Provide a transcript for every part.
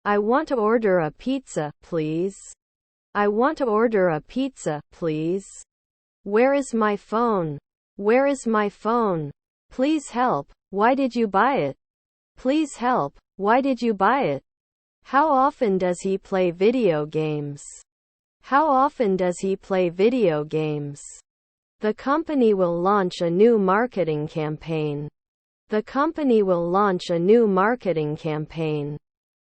I want to order a pizza, please. I want to order a pizza, please. Where is my phone? Where is my phone? Please help. Why did you buy it? Please help. Why did you buy it? How often does he play video games? How often does he play video games? The company will launch a new marketing campaign. The company will launch a new marketing campaign.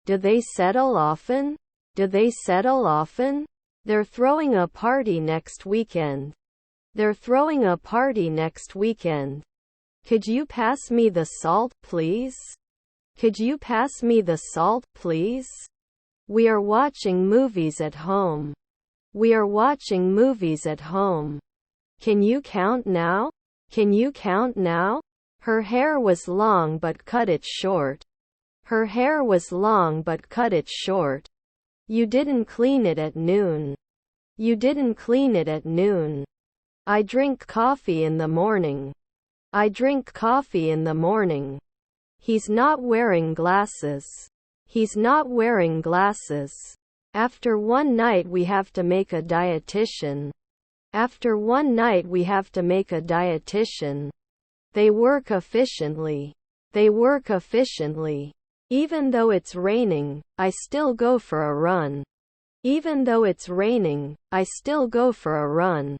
Do they settle often? Do they settle often? They're throwing a party next weekend. They're throwing a party next weekend. Could you pass me the salt, please? Could you pass me the salt, please? We are watching movies at home. We are watching movies at home. Can you count now? Can you count now? Her hair was long but cut it short. Her hair was long but cut it short. You didn't clean it at noon. You didn't clean it at noon. I drink coffee in the morning. I drink coffee in the morning. He's not wearing glasses. He's not wearing glasses. After one night we have to make a dietitian. After one night we have to make a dietitian. They work efficiently. They work efficiently. Even though it's raining, I still go for a run. Even though it's raining, I still go for a run.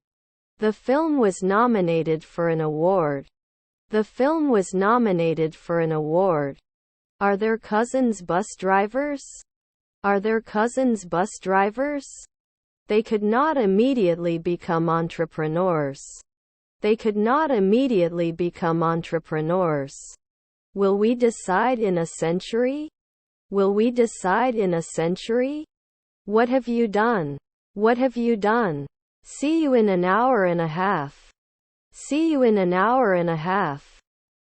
The film was nominated for an award. The film was nominated for an award. Are their cousins bus drivers? Are their cousins bus drivers? They could not immediately become entrepreneurs. They could not immediately become entrepreneurs. Will we decide in a century? Will we decide in a century? What have you done? What have you done? See you in an hour and a half. See you in an hour and a half.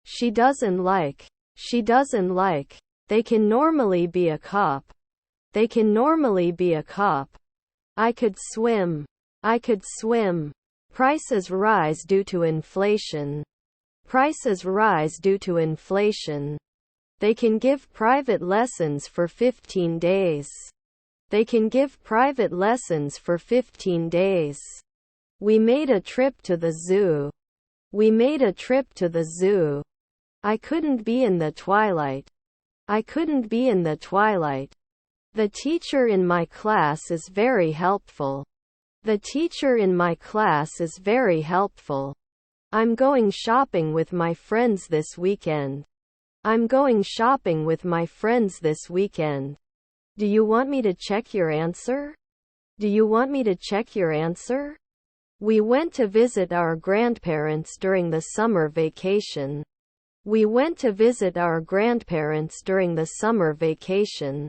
She doesn't like. She doesn't like. They can normally be a cop. They can normally be a cop. I could swim. I could swim. Prices rise due to inflation. Prices rise due to inflation. They can give private lessons for 15 days. They can give private lessons for 15 days. We made a trip to the zoo. We made a trip to the zoo. I couldn't be in the twilight. I couldn't be in the twilight. The teacher in my class is very helpful. The teacher in my class is very helpful. I'm going shopping with my friends this weekend. I'm going shopping with my friends this weekend. Do you want me to check your answer? Do you want me to check your answer? We went to visit our grandparents during the summer vacation. We went to visit our grandparents during the summer vacation.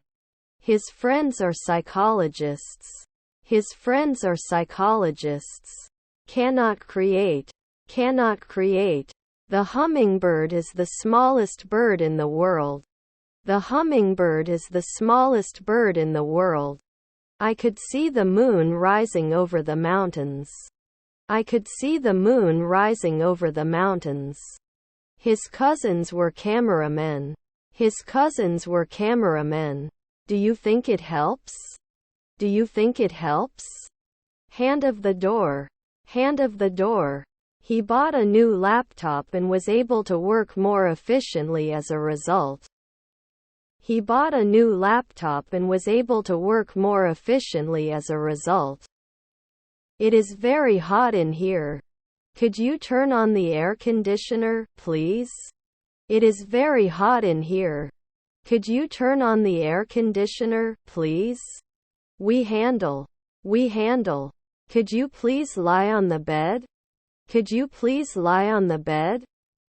His friends are psychologists. His friends are psychologists. Cannot create. Cannot create. The hummingbird is the smallest bird in the world. The hummingbird is the smallest bird in the world. I could see the moon rising over the mountains. I could see the moon rising over the mountains. His cousins were cameramen. His cousins were cameramen. Do you think it helps? Do you think it helps? Hand of the door. Hand of the door. He bought a new laptop and was able to work more efficiently as a result. He bought a new laptop and was able to work more efficiently as a result. It is very hot in here. Could you turn on the air conditioner, please? It is very hot in here. Could you turn on the air conditioner, please? We handle. We handle. Could you please lie on the bed? Could you please lie on the bed?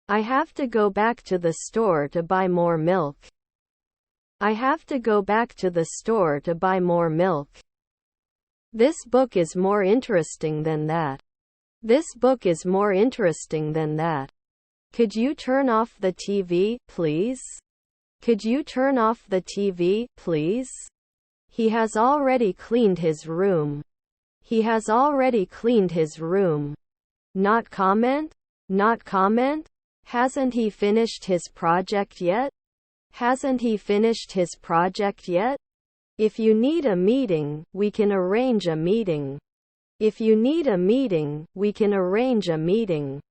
I have to go back to the store to buy more milk. I have to go back to the store to buy more milk. This book is more interesting than that. This book is more interesting than that. Could you turn off the TV, please? Could you turn off the TV, please? He has already cleaned his room. He has already cleaned his room. Not comment? Not comment? Hasn't he finished his project yet? Hasn't he finished his project yet? If you need a meeting, we can arrange a meeting. If you need a meeting, we can arrange a meeting.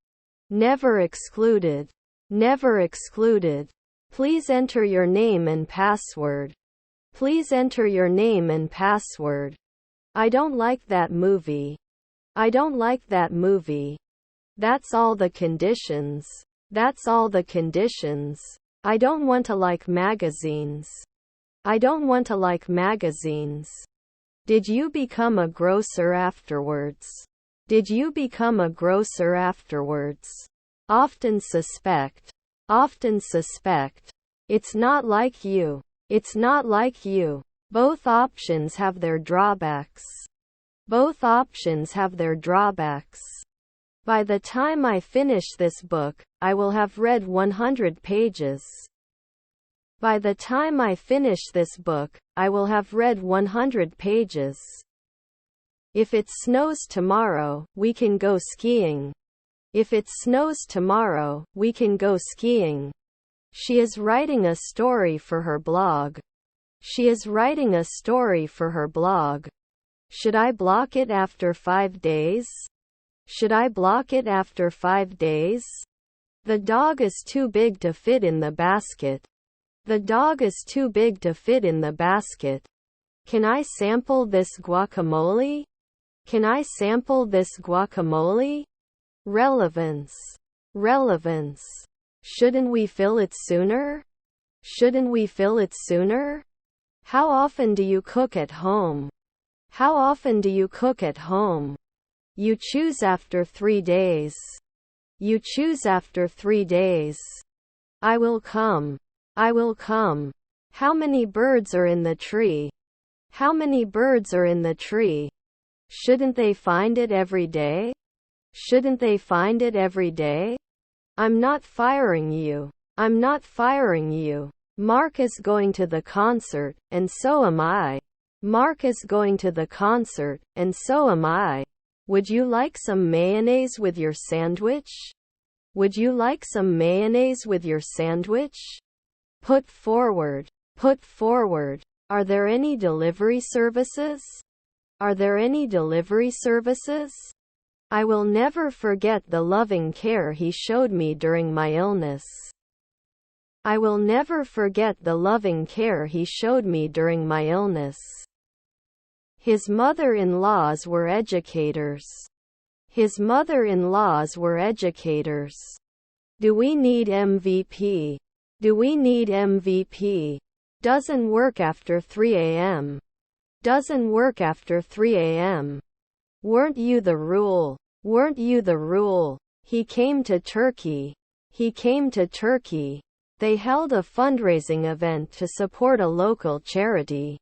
Never excluded. Never excluded. Please enter your name and password. Please enter your name and password. I don't like that movie. I don't like that movie. That's all the conditions. That's all the conditions. I don't want to like magazines. I don't want to like magazines. Did you become a grocer afterwards? Did you become a grocer afterwards? Often suspect. Often suspect. It's not like you. It's not like you. Both options have their drawbacks. Both options have their drawbacks. By the time I finish this book, I will have read 100 pages. By the time I finish this book, I will have read 100 pages. If it snows tomorrow, we can go skiing. If it snows tomorrow, we can go skiing. She is writing a story for her blog. She is writing a story for her blog. Should I block it after 5 days? Should I block it after 5 days? The dog is too big to fit in the basket. The dog is too big to fit in the basket. Can I sample this guacamole? Can I sample this guacamole? Relevance. Relevance. Shouldn't we fill it sooner? Shouldn't we fill it sooner? How often do you cook at home? How often do you cook at home? You choose after 3 days. You choose after 3 days. I will come. I will come. How many birds are in the tree? How many birds are in the tree? Shouldn't they find it every day? Shouldn't they find it every day? I'm not firing you. I'm not firing you. Mark is going to the concert, and so am I. Mark is going to the concert, and so am I. Would you like some mayonnaise with your sandwich? Would you like some mayonnaise with your sandwich? Put forward. Put forward. Are there any delivery services? Are there any delivery services? I will never forget the loving care he showed me during my illness. I will never forget the loving care he showed me during my illness. His mother-in-laws were educators. His mother-in-laws were educators. Do we need MVP? Do we need MVP? Doesn't work after 3 a.m. Doesn't work after 3 a.m. Weren't you the rule? Weren't you the rule? He came to Turkey. He came to Turkey. They held a fundraising event to support a local charity.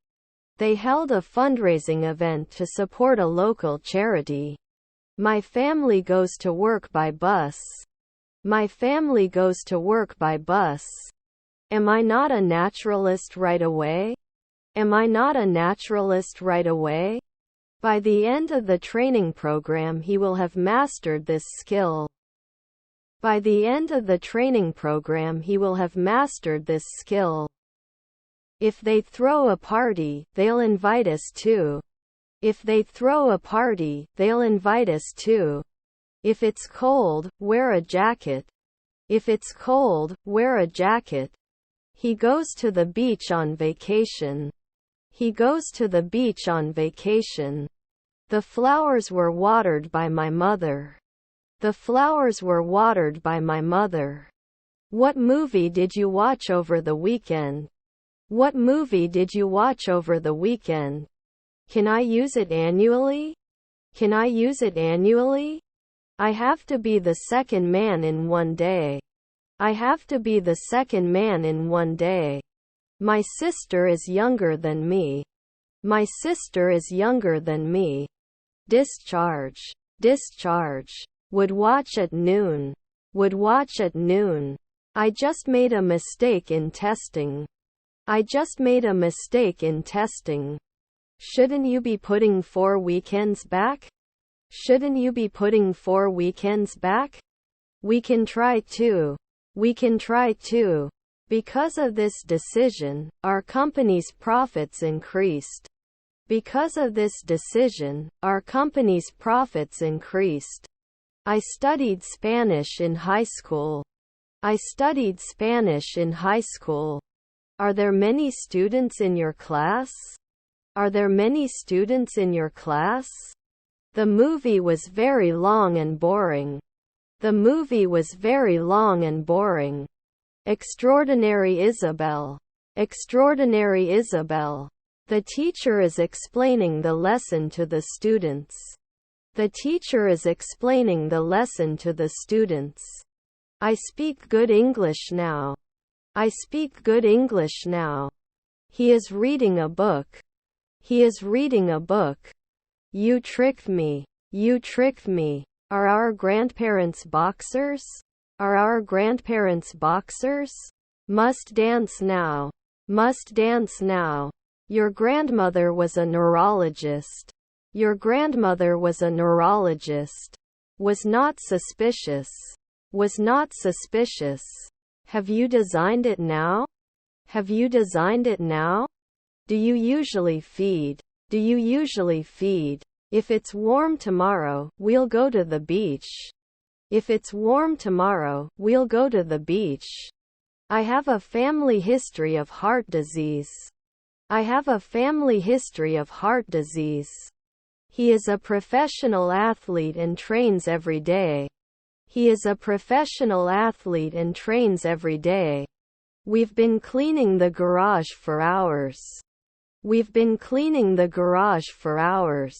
They held a fundraising event to support a local charity. My family goes to work by bus. My family goes to work by bus. Am I not a naturalist right away? Am I not a naturalist right away? By the end of the training program he will have mastered this skill. By the end of the training program he will have mastered this skill. If they throw a party, they'll invite us too. If they throw a party, they'll invite us too. If it's cold, wear a jacket. If it's cold, wear a jacket. He goes to the beach on vacation. He goes to the beach on vacation. The flowers were watered by my mother. The flowers were watered by my mother. What movie did you watch over the weekend? What movie did you watch over the weekend? Can I use it annually? Can I use it annually? I have to be the second man in one day. I have to be the second man in one day. My sister is younger than me. My sister is younger than me. Discharge. Discharge. Would watch at noon. Would watch at noon. I just made a mistake in testing. I just made a mistake in testing. Shouldn't you be putting 4 weekends back? Shouldn't you be putting 4 weekends back? We can try 2. We can try 2. Because of this decision, our company's profits increased. Because of this decision, our company's profits increased. I studied Spanish in high school. I studied Spanish in high school. Are there many students in your class? Are there many students in your class? The movie was very long and boring. The movie was very long and boring. Extraordinary Isabel. Extraordinary Isabel. The teacher is explaining the lesson to the students. The teacher is explaining the lesson to the students. I speak good English now. I speak good English now. He is reading a book. He is reading a book. You tricked me. You tricked me. Are our grandparents boxers? Are our grandparents boxers? Must dance now. Must dance now. Your grandmother was a neurologist. Your grandmother was a neurologist. Was not suspicious. Was not suspicious. Have you designed it now? Have you designed it now? Do you usually feed? Do you usually feed? If it's warm tomorrow, we'll go to the beach. If it's warm tomorrow, we'll go to the beach. I have a family history of heart disease. I have a family history of heart disease. He is a professional athlete and trains every day. He is a professional athlete and trains every day. We've been cleaning the garage for hours. We've been cleaning the garage for hours.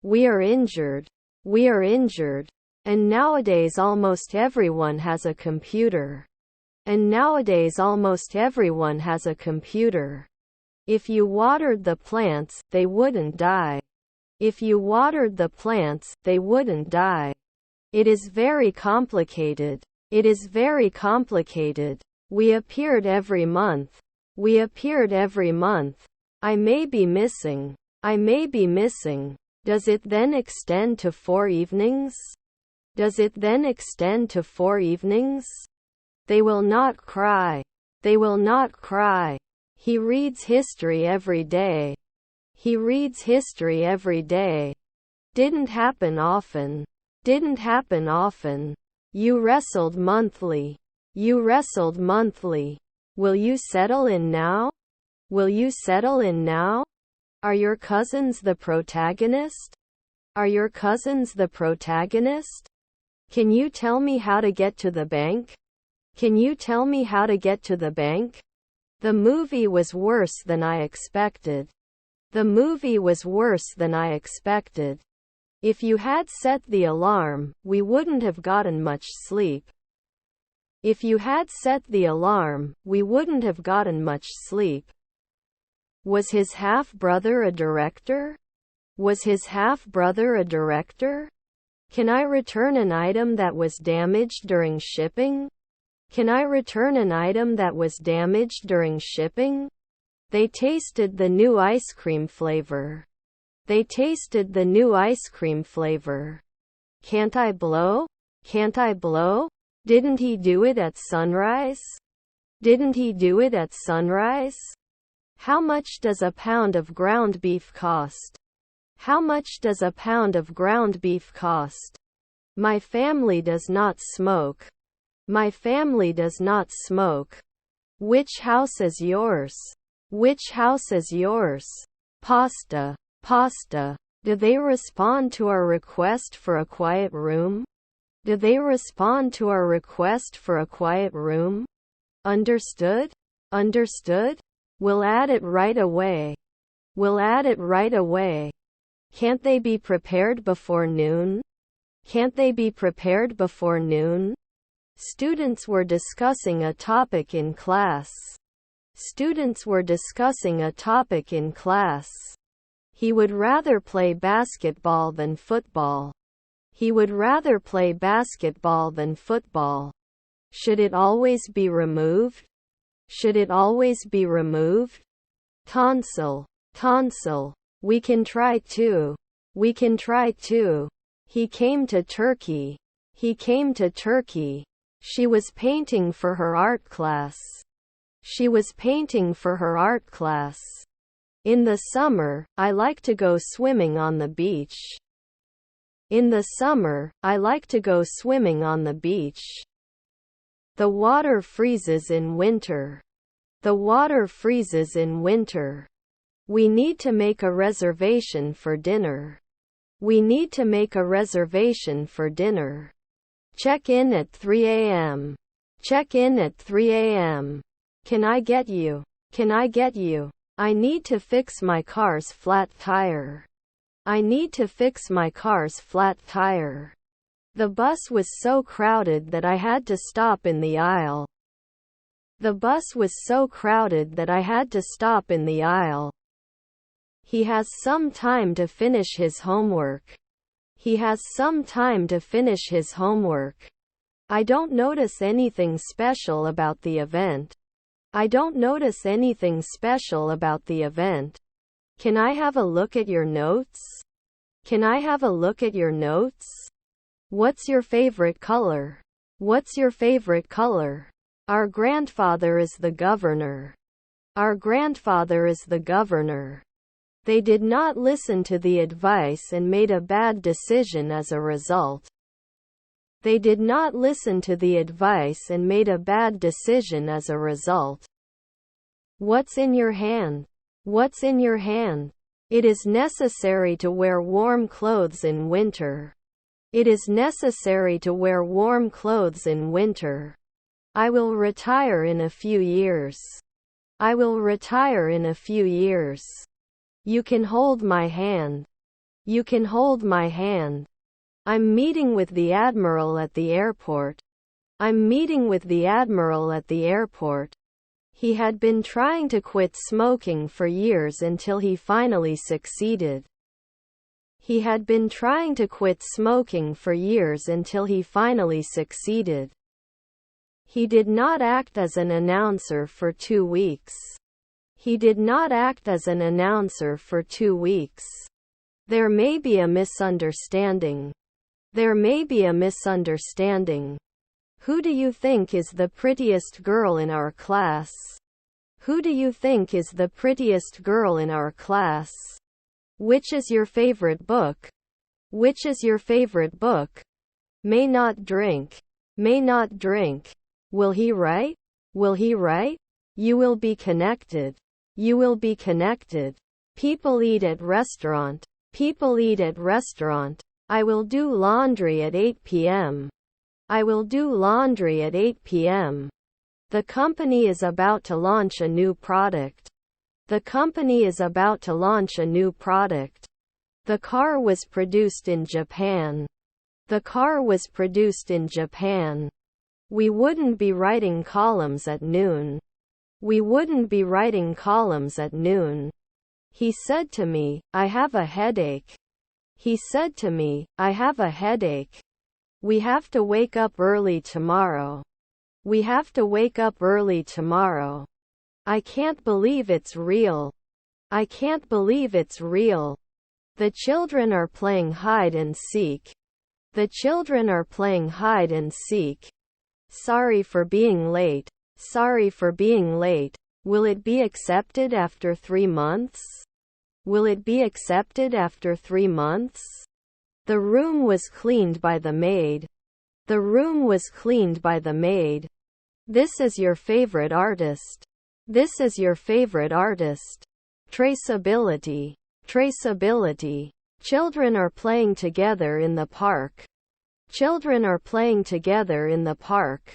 We are injured. We are injured. And nowadays almost everyone has a computer. And nowadays almost everyone has a computer. If you watered the plants, they wouldn't die. If you watered the plants, they wouldn't die. It is very complicated. It is very complicated. We appeared every month. We appeared every month. I may be missing. I may be missing. Does it then extend to 4 evenings? Does it then extend to 4 evenings? They will not cry. They will not cry. He reads history every day. He reads history every day. Didn't happen often. Didn't happen often. You wrestled monthly. You wrestled monthly. Will you settle in now? Will you settle in now? Are your cousins the protagonist? Are your cousins the protagonist? Can you tell me how to get to the bank? Can you tell me how to get to the bank? The movie was worse than I expected. The movie was worse than I expected. If you had set the alarm, we wouldn't have gotten much sleep. If you had set the alarm, we wouldn't have gotten much sleep. Was his half-brother a director? Was his half-brother a director? Can I return an item that was damaged during shipping? Can I return an item that was damaged during shipping? They tasted the new ice cream flavor. They tasted the new ice cream flavor. Can't I blow? Can't I blow? Didn't he do it at sunrise? Didn't he do it at sunrise? How much does a pound of ground beef cost? How much does a pound of ground beef cost? My family does not smoke. My family does not smoke. Which house is yours? Which house is yours? Pasta. Pasta. Do they respond to our request for a quiet room? Do they respond to our request for a quiet room? Understood? Understood? We'll add it right away. We'll add it right away. Can't they be prepared before noon? Can't they be prepared before noon? Students were discussing a topic in class. Students were discussing a topic in class. He would rather play basketball than football. He would rather play basketball than football. Should it always be removed? Should it always be removed? Tonsil. Tonsil. We can try too. We can try too. He came to Turkey. He came to Turkey. She was painting for her art class. She was painting for her art class. In the summer, I like to go swimming on the beach. In the summer, I like to go swimming on the beach. The water freezes in winter. The water freezes in winter. We need to make a reservation for dinner. We need to make a reservation for dinner. Check in at 3 a.m. Check in at 3 a.m. Can I get you? Can I get you? I need to fix my car's flat tire. I need to fix my car's flat tire. The bus was so crowded that I had to stop in the aisle. The bus was so crowded that I had to stop in the aisle. He has some time to finish his homework. He has some time to finish his homework. I don't notice anything special about the event. I don't notice anything special about the event. Can I have a look at your notes? Can I have a look at your notes? What's your favorite color? What's your favorite color? Our grandfather is the governor. Our grandfather is the governor. They did not listen to the advice and made a bad decision as a result. They did not listen to the advice and made a bad decision as a result. What's in your hand? What's in your hand? It is necessary to wear warm clothes in winter. It is necessary to wear warm clothes in winter. I will retire in a few years. I will retire in a few years. You can hold my hand. You can hold my hand. I'm meeting with the admiral at the airport. I'm meeting with the admiral at the airport. He had been trying to quit smoking for years until he finally succeeded. He had been trying to quit smoking for years until he finally succeeded. He did not act as an announcer for 2 weeks. He did not act as an announcer for 2 weeks. There may be a misunderstanding. There may be a misunderstanding. Who do you think is the prettiest girl in our class? Who do you think is the prettiest girl in our class? Which is your favorite book? Which is your favorite book? May not drink. May not drink. Will he write? Will he write? You will be connected. You will be connected. People eat at restaurant. People eat at restaurant. I will do laundry at 8 p.m. I will do laundry at 8 p.m. The company is about to launch a new product. The company is about to launch a new product. The car was produced in Japan. The car was produced in Japan. We wouldn't be writing columns at noon. We wouldn't be writing columns at noon. He said to me, I have a headache. He said to me, I have a headache. We have to wake up early tomorrow. We have to wake up early tomorrow. I can't believe it's real. I can't believe it's real. The children are playing hide and seek. The children are playing hide and seek. Sorry for being late. Sorry for being late. Will it be accepted after 3 months? Will it be accepted after 3 months? The room was cleaned by the maid. The room was cleaned by the maid. This is your favorite artist. This is your favorite artist. Traceability. Traceability. Children are playing together in the park. Children are playing together in the park.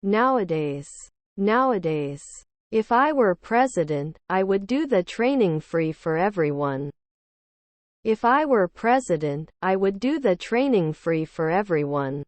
Nowadays. Nowadays. If I were president, I would do the training free for everyone. If I were president, I would do the training free for everyone.